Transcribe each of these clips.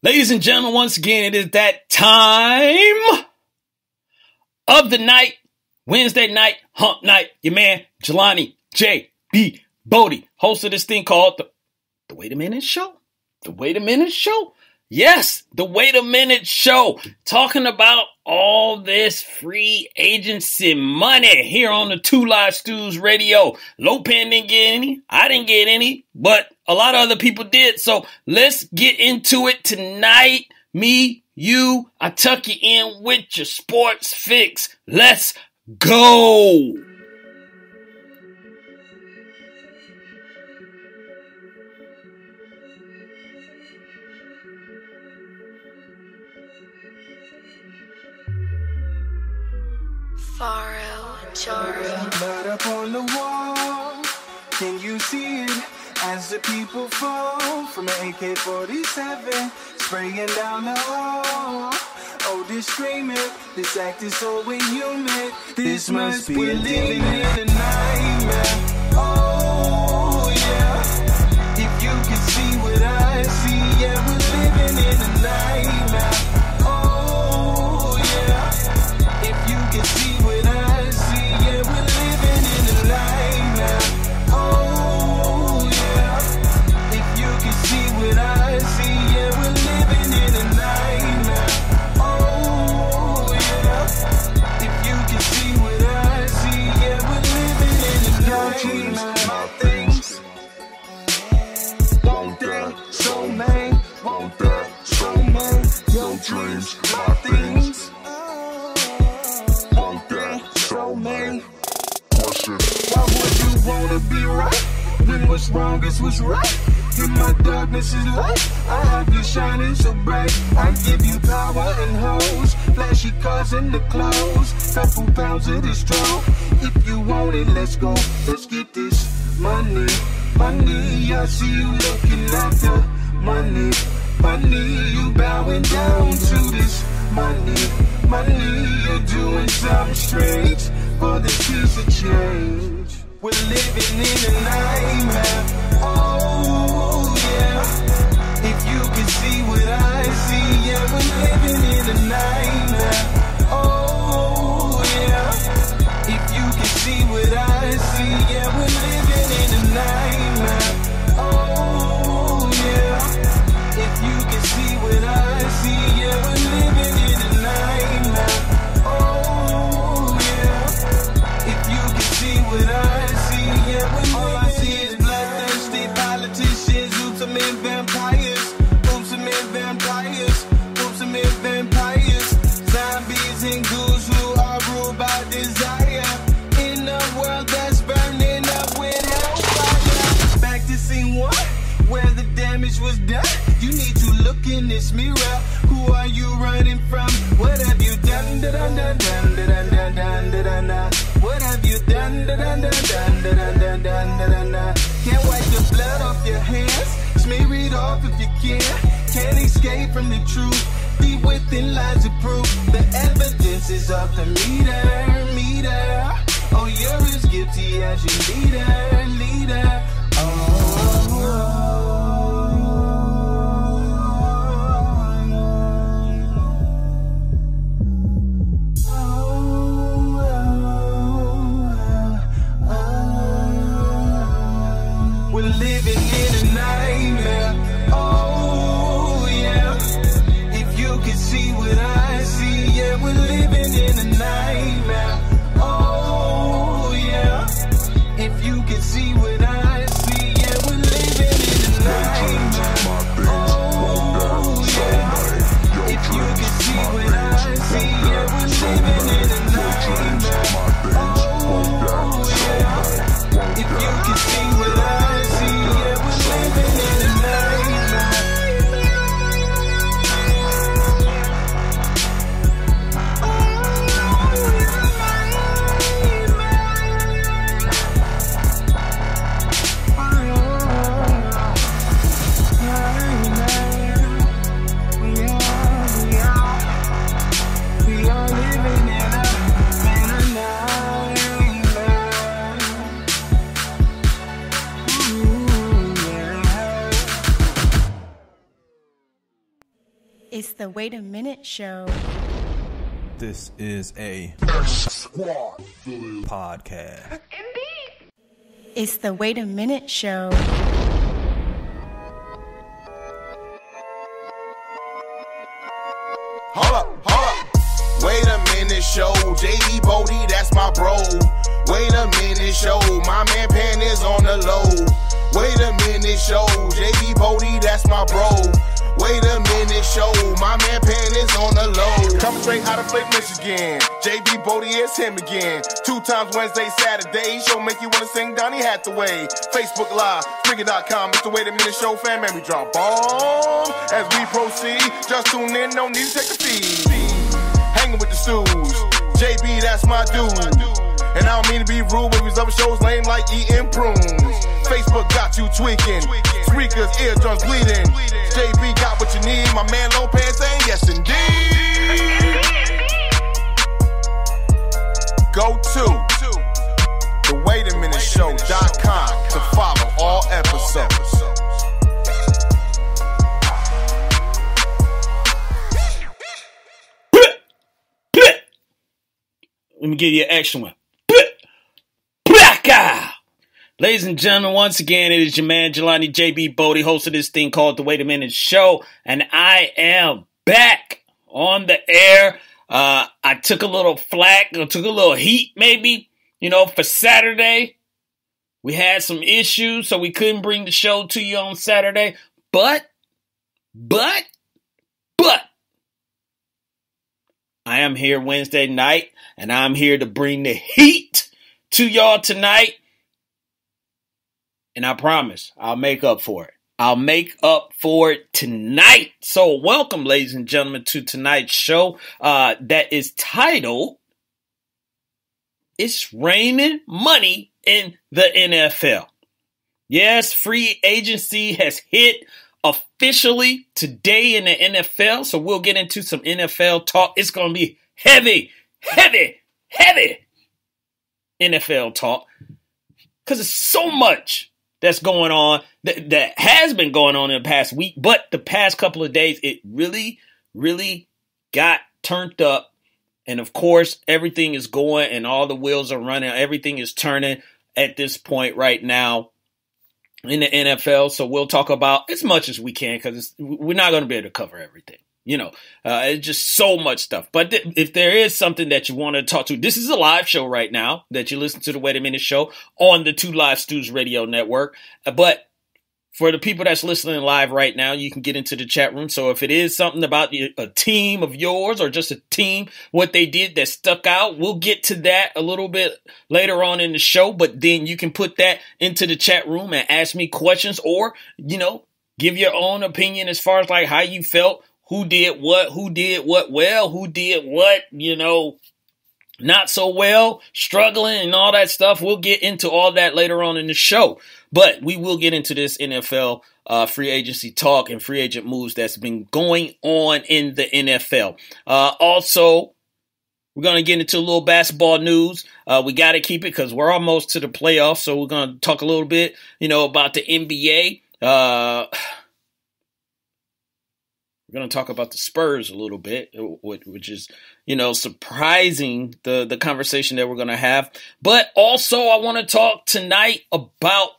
Ladies and gentlemen, once again, it is that time of the night, Wednesday night, hump night. Your man, Jelani J.B. Bodie, host of this thing called The Wait a Minute Show. The Wait a Minute Show? Yes, The Wait a Minute Show. Talking about all this free agency money here on the Two Live Stews Radio. Lopan didn't get any. I didn't get any, but a lot of other people did. So let's get into it tonight. Me, you, I tuck you in with your sports fix. Let's go. Blood up on the wall, can you see it? As the people fall from an AK-47, spraying down the hall. Oh, this screaming, this act is so inhuman. This must be living in a nightmare. Oh, yeah. If you can see what I see, yeah, we're living in a nightmare. Oh, yeah. If you can see what I see, yeah, we're living in a nightmare. Oh, yeah. If you can see what I see, yeah, we're living in a nightmare. Oh, yeah. If you can see what I see, yeah, we're living in a nightmare. My things, won't that so man, won't that so man, your dreams, my things, won't that so man. Why would you wanna be right when what's wrong is what's right? In my darkness is light, I have you shining so bright. I give you power and hoes, flashy cars and the clothes, couple pounds of this drone. If you want it, let's go, let's get this money. Money, I see you looking at the money. Money, you bowing down to this money. Money, you're doing something strange for this piece of change. We're living in a nightmare. Oh, yeah. If you can see what I see, yeah, we're living in a nightmare. Oh, yeah. If you can see what I see, yeah, we're living in a nightmare. Oh, yeah. If you can see what I see, yeah, we're living in a nightmare. Oh, yeah. If you can see what I see, yeah, we're all I see is bloodthirsty politicians, ultimate vampires, ultimate vampires, ultimate vampires, zombies and ghouls who are ruled by desire. In a world that's burning up with hellfire. Back to scene one, where the damage was done. You need to look in this mirror. Who are you running from? What have you done? What have you done? Can't wipe the blood off your hands. Smear it off if you can. Can't escape from the truth. Deep within lies of proof. The evidence is off the meter. Oh, you're as guilty as your leader. Oh. We're living in a nightmare. Oh, yeah. If you can see what I see, yeah, we're living in a nightmare. Oh, yeah. If you can see what I see, yeah, we're living in a It's the Wait a Minute Show. This is a podcast. It's the Wait a Minute Show. Hold up. Wait a minute, show. JD Bodie, that's my bro. Wait a minute, show. My man Pan is on the low. Wait a minute, show. JD Bodie, that's my bro. Wait a minute, show. My man Pan is on the low. Coming straight out of Flake, Michigan. JB Bodie is him again. 2 times Wednesday, Saturday. Show make you wanna sing Donny Hathaway. Facebook Live, Spreaker.com. It's the Wait a Minute Show, fan, man. We drop bombs as we proceed. Just tune in, no need to take a feed. Hanging with the stews. JB, that's my dude. And I don't mean to be rude, but these other shows lame like eating prunes. Facebook got you tweaking. Speakers, eardrums bleeding. JB got what you need. My man Lopez saying yes indeed. Go to thewaitaminteshow.com to follow all episodes. Let me give you an extra one. Ladies and gentlemen, once again, it is your man, Jelani JB Bodie, host of this thing called The Wait a Minute Show, and I am back on the air. I took a little flack, or took a little heat maybe, for Saturday. We had some issues, so we couldn't bring the show to you on Saturday, but, I am here Wednesday night, and I'm here to bring the heat to y'all tonight. And I promise I'll make up for it. I'll make up for it tonight. So welcome, ladies and gentlemen, to tonight's show that is titled, It's Raining Money in the NFL. Yes, free agency has hit officially today in the NFL. So we'll get into some NFL talk. It's going to be heavy NFL talk. Because there's so much that's going on, that has been going on in the past week, but the past couple of days, it really got turned up. And of course, everything is going and all the wheels are running. Everything is turning at this point right now in the NFL. So we'll talk about as much as we can because we're not going to be able to cover everything. It's just so much stuff. But if there is something that you want to talk to, this is a live show right now that you listen to the Wait a Minute Show on the 2 Live Stews Radio Network. But for the people that's listening live right now, you can get into the chat room. So if it is something about a team of yours or just a team, what they did that stuck out, we'll get to that a little bit later on in the show. But then you can put that into the chat room and ask me questions or, give your own opinion as far as like how you felt. Who did what well, who did what, not so well, struggling and all that stuff. We'll get into all that later on in the show. But we will get into this NFL free agency talk and free agent moves that's been going on in the NFL. Also, we're going to get into a little basketball news. We got to keep it because we're almost to the playoffs. So we're going to talk a little bit, about the NBA. We're going to talk about the Spurs a little bit, which is, surprising the conversation that we're going to have. But also I want to talk tonight about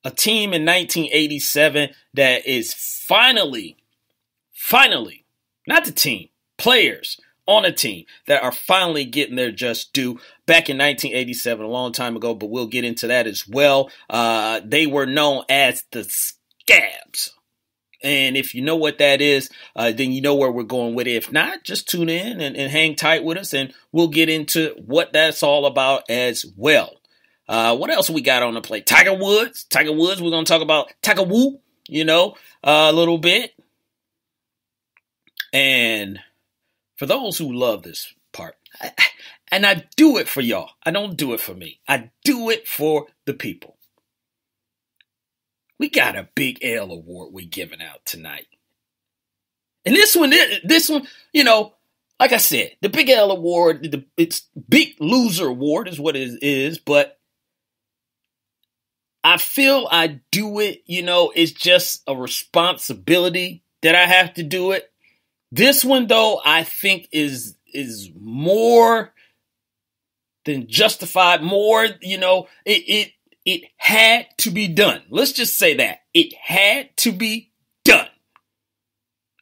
a team in 1987 that is finally, not the team, players on a team that are finally getting their just due. Back in 1987, a long time ago, but we'll get into that as well. They were known as the Scabs. And if you know what that is, then you know where we're going with it. If not, just tune in and hang tight with us, and we'll get into what that's all about as well. What else we got on the plate? Tiger Woods, we're going to talk about Tiger Woo, a little bit. And for those who love this part, and I do it for y'all. I don't do it for me. I do it for the people. We got a Big L award we're giving out tonight. And this one, like I said, the Big L award, it's Big Loser award is what it is, but I feel I do it, it's just a responsibility that I have to do it. This one, though, I think is more than justified. More, it had to be done. Let's just say that. It had to be done.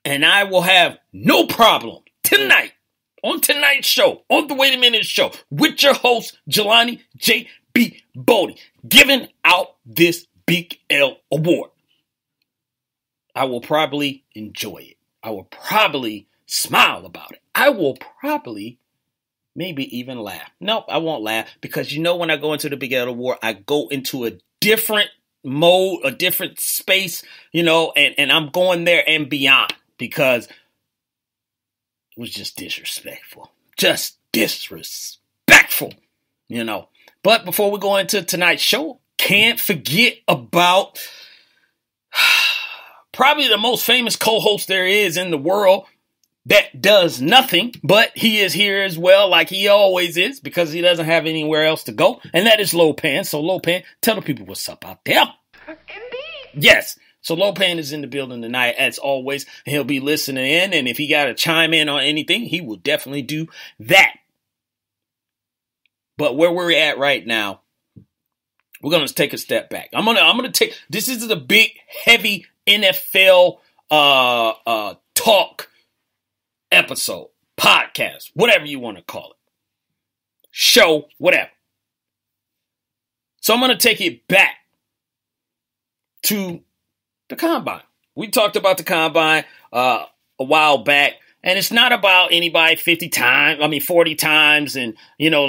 And I will have no problem tonight, on tonight's show, on the Wait a Minute show, with your host, Jelani J.B. Bodie, giving out this Big L award. I will probably enjoy it. I will probably smile about it. I will probably maybe even laugh. Nope, I won't laugh, because when I go into the Big L award, I go into a different mode, a different space, and I'm going there and beyond, because it was just disrespectful. Just disrespectful, But before we go into tonight's show, can't forget about probably the most famous co-host there is in the world that does nothing, but he is here as well, like he always is, because he doesn't have anywhere else to go, and that is Lopan. So Lopan, tell the people what's up out there. Indeed. Yes. So Lopan is in the building tonight, as always. He'll be listening in, and if he got to chime in on anything, he will definitely do that. But where we're at right now, we're going to take a step back. I'm going to take, this is the big, heavy NFL talk episode, podcast, whatever you want to call it, show, whatever. So I'm going to take it back to the combine. We talked about the combine a while back, and it's not about anybody 40 times and,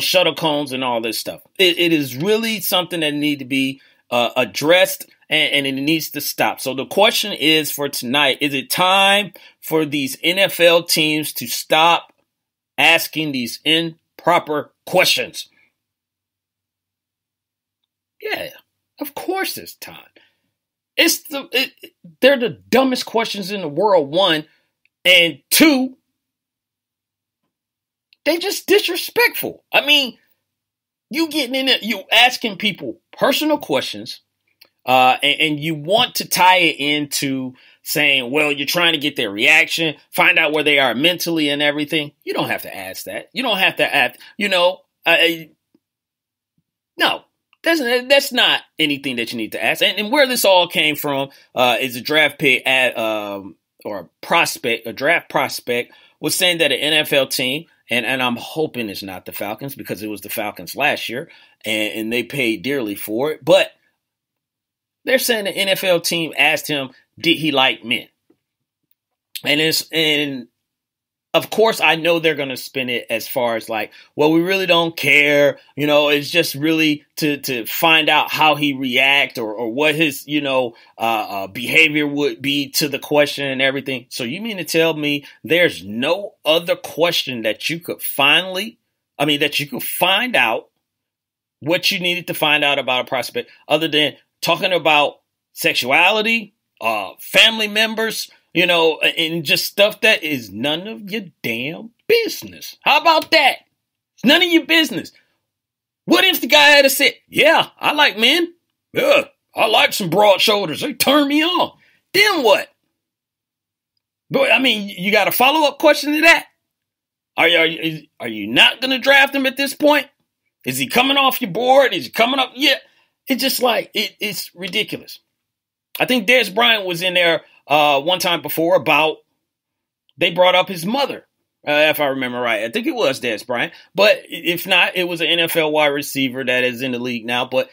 shuttle cones and all this stuff. It is really something that needs to be addressed, and it needs to stop. So the question is for tonight, is it time for these NFL teams to stop asking these improper questions? Yeah, of course it's time. They're the dumbest questions in the world, one. And two, they just disrespectful. I mean, you getting in it, you asking people personal questions, and you want to tie it into saying, well, you're trying to get their reaction, find out where they are mentally and everything. You don't have to ask that. You don't have to ask, no, that's not anything that you need to ask. And where this all came from is a draft pick or a draft prospect was saying that an NFL team, and I'm hoping it's not the Falcons, because it was the Falcons last year and they paid dearly for it. But they're saying the NFL team asked him, did he like men? And of course, I know they're going to spin it as far as like, well, we really don't care. It's just really to find out how he react or what his, behavior would be to the question and everything. So you mean to tell me there's no other question that you could find out what you needed to find out about a prospect other than talking about sexuality, family members, and just stuff that is none of your damn business. How about that? It's none of your business. What if the guy had to say, yeah, I like men. Yeah, I like some broad shoulders. They turn me on. Then what? But you got a follow-up question to that? Are you not going to draft him at this point? Is he coming off your board? Is he coming up? Yeah. It's just like, it's ridiculous. I think Dez Bryant was in there one time before about, they brought up his mother, if I remember right. I think it was Dez Bryant. But if not, it was an NFL wide receiver that is in the league now. But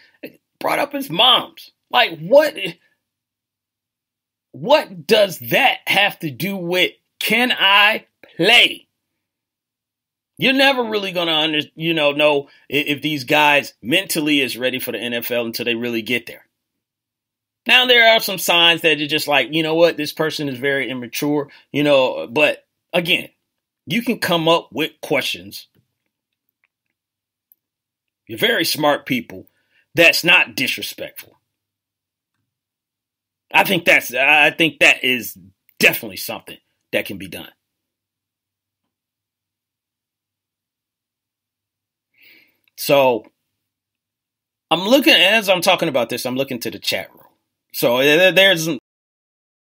brought up his mom's. Like, what does that have to do with, can I play? You're never really going to know if these guys mentally is ready for the NFL until they really get there. Now, there are some signs that you're just like, this person is very immature, but again, you can come up with questions. You're very smart people. That's not disrespectful. I think that is definitely something that can be done. So as I'm talking about this, I'm looking to the chat room. So there's